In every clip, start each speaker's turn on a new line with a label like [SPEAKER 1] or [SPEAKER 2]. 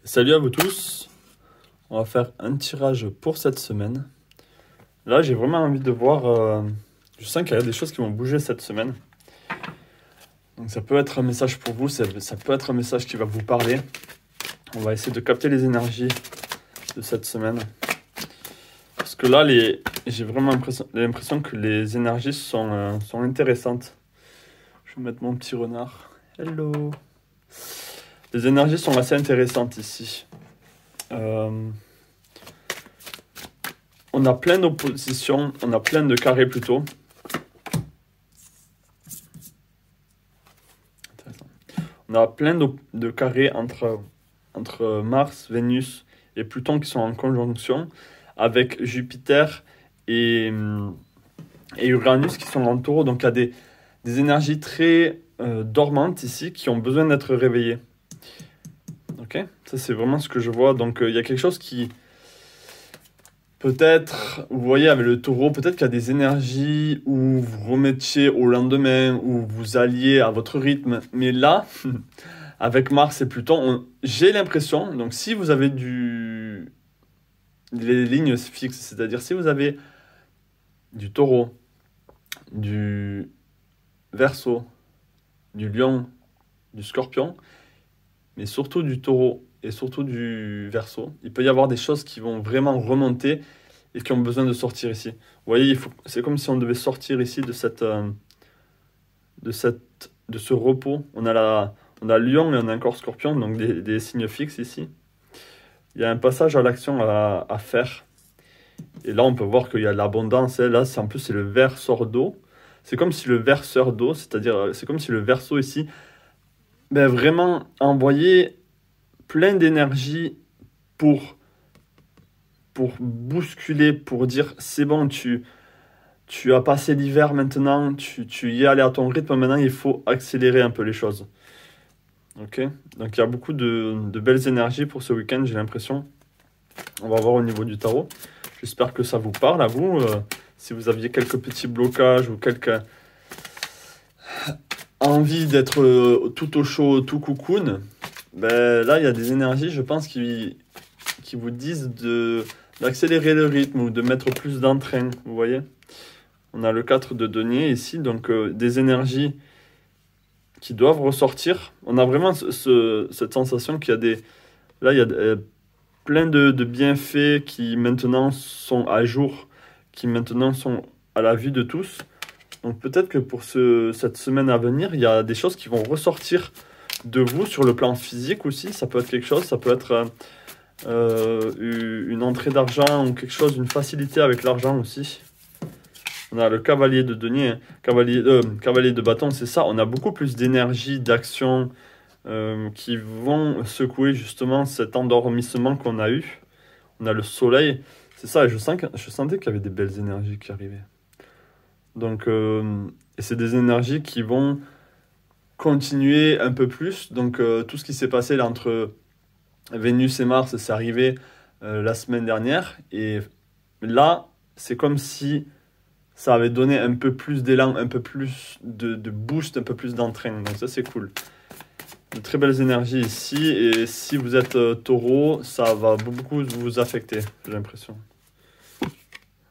[SPEAKER 1] Salut à vous tous, on va faire un tirage pour cette semaine. Là j'ai vraiment envie de voir, je sens qu'il y a des choses qui vont bouger cette semaine. Donc ça peut être un message pour vous, ça peut être un message qui va vous parler. On va essayer de capter les énergies de cette semaine. Parce que là j'ai vraiment l'impression que les énergies sont intéressantes. Je vais mettre mon petit renard. Hello. Les énergies sont assez intéressantes ici. On a plein d'oppositions, on a plein de carrés plutôt. On a plein de carrés entre Mars, Vénus et Pluton qui sont en conjonction avec Jupiter et Uranus qui sont en taureau. Donc il y a des énergies très dormantes ici qui ont besoin d'être réveillées. Ok, ça c'est vraiment ce que je vois. Donc il y a quelque chose qui... Peut-être, vous voyez avec le taureau, peut-être qu'il y a des énergies où vous remettiez au lendemain, où vous alliez à votre rythme. Mais là, avec Mars et Pluton, j'ai l'impression, donc si vous avez les lignes fixes, c'est-à-dire si vous avez du taureau, du Verseau, du lion, du scorpion, mais surtout du taureau et surtout du Verseau, il peut y avoir des choses qui vont vraiment remonter et qui ont besoin de sortir ici. Vous voyez, c'est comme si on devait sortir ici de ce repos. On a lion et on a encore scorpion, donc des signes fixes ici. Il y a un passage à l'action à faire. Et là, on peut voir qu'il y a de l'abondance. Là, en plus, c'est le verseur d'eau. C'est comme si le verseur d'eau, c'est-à-dire, c'est comme si le Verseau ici, ben, vraiment envoyait plein d'énergie pour bousculer, pour dire c'est bon, tu as passé l'hiver maintenant, tu y es allé à ton rythme, maintenant il faut accélérer un peu les choses. Ok, donc il y a beaucoup de belles énergies pour ce week-end, j'ai l'impression. On va voir au niveau du tarot. J'espère que ça vous parle à vous. Si vous aviez quelques petits blocages ou quelques envie d'être tout au chaud, tout cocoon, ben là il y a des énergies, je pense, qui vous disent d'accélérer le rythme ou de mettre plus d'entrain, vous voyez. On a le 4 de denier ici, donc des énergies qui doivent ressortir. On a vraiment cette sensation qu'il y a là il y a plein de bienfaits qui maintenant sont à jour, qui maintenant sont à la vue de tous. Donc peut-être que pour cette semaine à venir, il y a des choses qui vont ressortir de vous sur le plan physique aussi. Ça peut être quelque chose, ça peut être une entrée d'argent ou quelque chose, une facilité avec l'argent aussi. On a le cavalier de denier, cavalier de bâton, c'est ça. On a beaucoup plus d'énergie, d'action qui vont secouer justement cet endormissement qu'on a eu. On a le soleil, c'est ça. Et je sentais qu'il y avait des belles énergies qui arrivaient. Donc, et c'est des énergies qui vont continuer un peu plus. Donc, tout ce qui s'est passé là entre Vénus et Mars, c'est arrivé la semaine dernière. Et là, c'est comme si ça avait donné un peu plus d'élan, un peu plus de boost, un peu plus d'entrain. Donc ça, c'est cool. De très belles énergies ici. Et si vous êtes taureau, ça va beaucoup vous affecter, j'ai l'impression.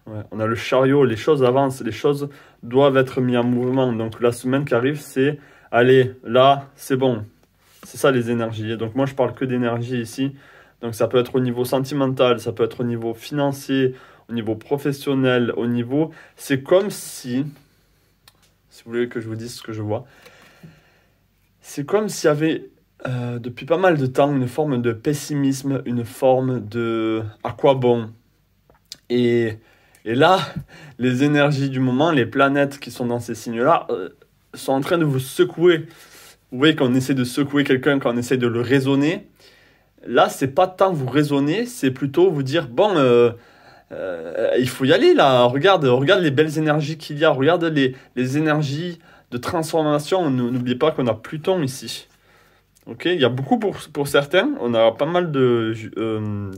[SPEAKER 1] Ouais, on a le chariot, les choses avancent, les choses doivent être mises en mouvement. Donc la semaine qui arrive, c'est allez, là, c'est bon. C'est ça les énergies. Donc moi, je parle que d'énergie ici. Donc ça peut être au niveau sentimental, ça peut être au niveau financier, au niveau professionnel, au niveau... C'est comme si vous voulez que je vous dise ce que je vois, c'est comme s'il y avait depuis pas mal de temps une forme de pessimisme, une forme de à quoi bon. Et là, les énergies du moment, les planètes qui sont dans ces signes-là, sont en train de vous secouer. Vous voyez qu'on essaie de secouer quelqu'un, quand on essaie de le raisonner. Là, c'est pas tant vous raisonner, c'est plutôt vous dire, bon, il faut y aller là, regarde les belles énergies qu'il y a, regarde les énergies de transformation. N'oubliez pas qu'on a Pluton ici. Ok, il y a beaucoup pour certains, on a pas mal de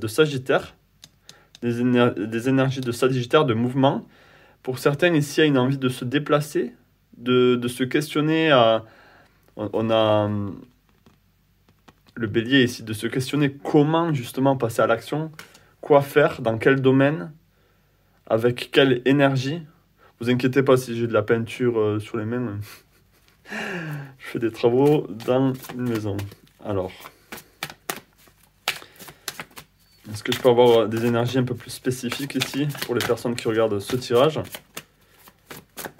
[SPEAKER 1] Sagittaire, des énergies de Sagittaire, de mouvement. Pour certains ici, il y a une envie de se déplacer, de se questionner. On a le bélier ici, de se questionner comment justement passer à l'action, quoi faire, dans quel domaine, avec quelle énergie. Vous inquiétez pas si j'ai de la peinture sur les mains. Je fais des travaux dans une maison. Alors, est-ce que je peux avoir des énergies un peu plus spécifiques ici pour les personnes qui regardent ce tirage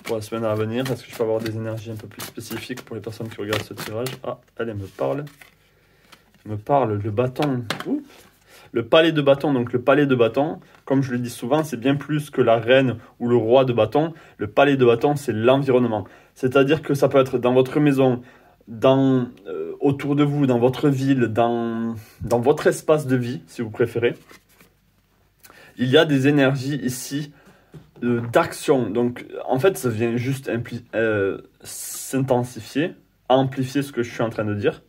[SPEAKER 1] pour la semaine à venir? Est-ce que je peux avoir des énergies un peu plus spécifiques pour les personnes qui regardent ce tirage? Ah, elle me parle. Elle me parle, le bâton. Ouh. Le palais de bâton. Donc le palais de bâton, comme je le dis souvent, c'est bien plus que la reine ou le roi de bâton. Le palais de bâton, c'est l'environnement. C'est-à-dire que ça peut être dans votre maison, autour de vous, dans votre ville, dans votre espace de vie, si vous préférez. Il y a des énergies ici d'action. Donc, en fait, ça vient juste s'intensifier, amplifier ce que je suis en train de dire.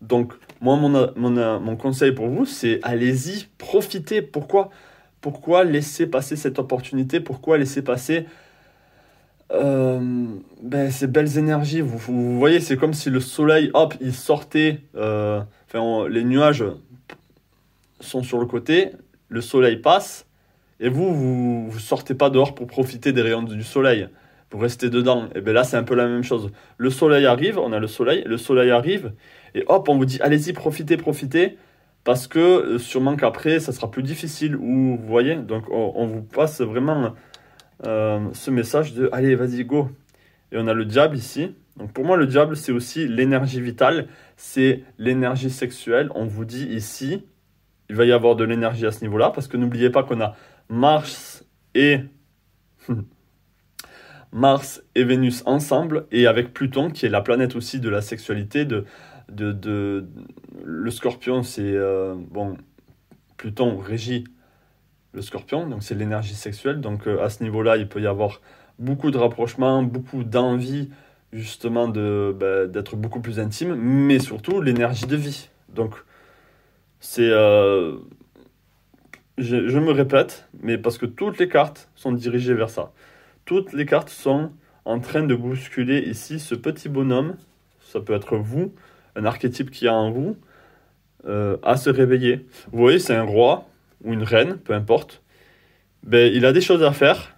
[SPEAKER 1] Donc, moi, mon conseil pour vous, c'est allez-y, profitez. Pourquoi laisser passer cette opportunité? Pourquoi laisser passer ces belles énergies? Vous voyez, c'est comme si le soleil, hop, il sortait. Les nuages sont sur le côté, le soleil passe, et vous sortez pas dehors pour profiter des rayons du soleil. Vous restez dedans. Et bien là, c'est un peu la même chose. Le soleil arrive, on a le soleil arrive, et hop, on vous dit, allez-y, profitez, parce que sûrement qu'après, ça sera plus difficile, ou vous voyez, donc on vous passe vraiment ce message de, allez, vas-y, go. Et on a le diable ici. Donc pour moi, le diable, c'est aussi l'énergie vitale, c'est l'énergie sexuelle. On vous dit ici, il va y avoir de l'énergie à ce niveau-là, parce que n'oubliez pas qu'on a Mars et Vénus ensemble, et avec Pluton, qui est la planète aussi de la sexualité, le Scorpion, c'est Pluton régit le Scorpion, donc c'est l'énergie sexuelle. Donc à ce niveau-là, il peut y avoir beaucoup de rapprochements, beaucoup d'envie justement d'être beaucoup plus intime, mais surtout l'énergie de vie. Donc c'est je me répète, mais parce que toutes les cartes sont dirigées vers ça. Toutes les cartes sont en train de bousculer ici ce petit bonhomme, ça peut être vous, un archétype qui est en vous, à se réveiller. Vous voyez, c'est un roi ou une reine, peu importe. Il a des choses à faire.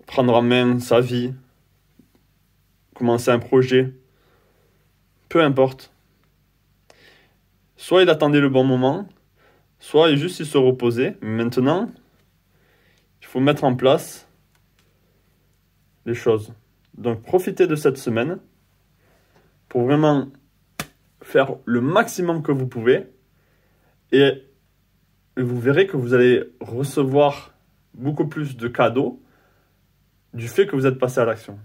[SPEAKER 1] Prendre en main sa vie, commencer un projet, peu importe. Soit il attendait le bon moment, soit il se reposait. Maintenant, il faut mettre en place les choses. Donc profitez de cette semaine pour vraiment faire le maximum que vous pouvez, et vous verrez que vous allez recevoir beaucoup plus de cadeaux du fait que vous êtes passé à l'action.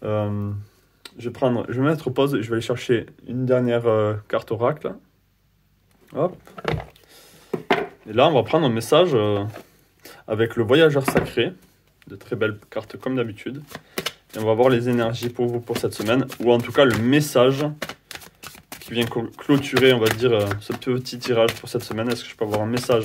[SPEAKER 1] Je vais mettre pause et je vais aller chercher une dernière carte oracle. Hop. Et là, on va prendre un message avec le voyageur sacré. De très belles cartes comme d'habitude. Et on va voir les énergies pour vous pour cette semaine. Ou en tout cas, le message qui vient clôturer, on va dire, ce petit tirage pour cette semaine. Est-ce que je peux avoir un message?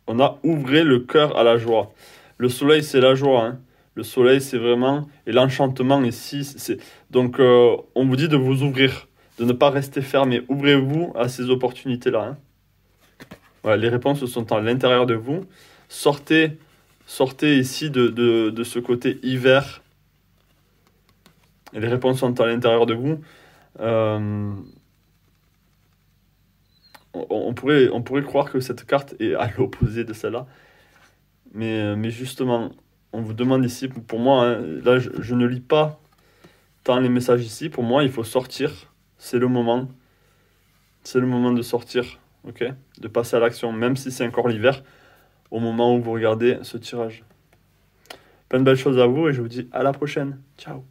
[SPEAKER 1] On a ouvré le cœur à la joie. Le soleil, c'est la joie. Hein. Le soleil, c'est vraiment... Et l'enchantement ici, c'est... Donc, on vous dit de vous ouvrir, de ne pas rester fermé. Ouvrez-vous à ces opportunités-là. Hein. Voilà, les réponses sont à l'intérieur de vous. Sortez ici de ce côté hiver. Et les réponses sont à l'intérieur de vous. On pourrait croire que cette carte est à l'opposé de celle-là. Mais justement, on vous demande ici, pour moi, hein, là je ne lis pas tant les messages ici. Pour moi, il faut sortir. C'est le moment. C'est le moment de sortir, ok, de passer à l'action, même si c'est encore l'hiver, au moment où vous regardez ce tirage. Plein de belles choses à vous et je vous dis à la prochaine. Ciao.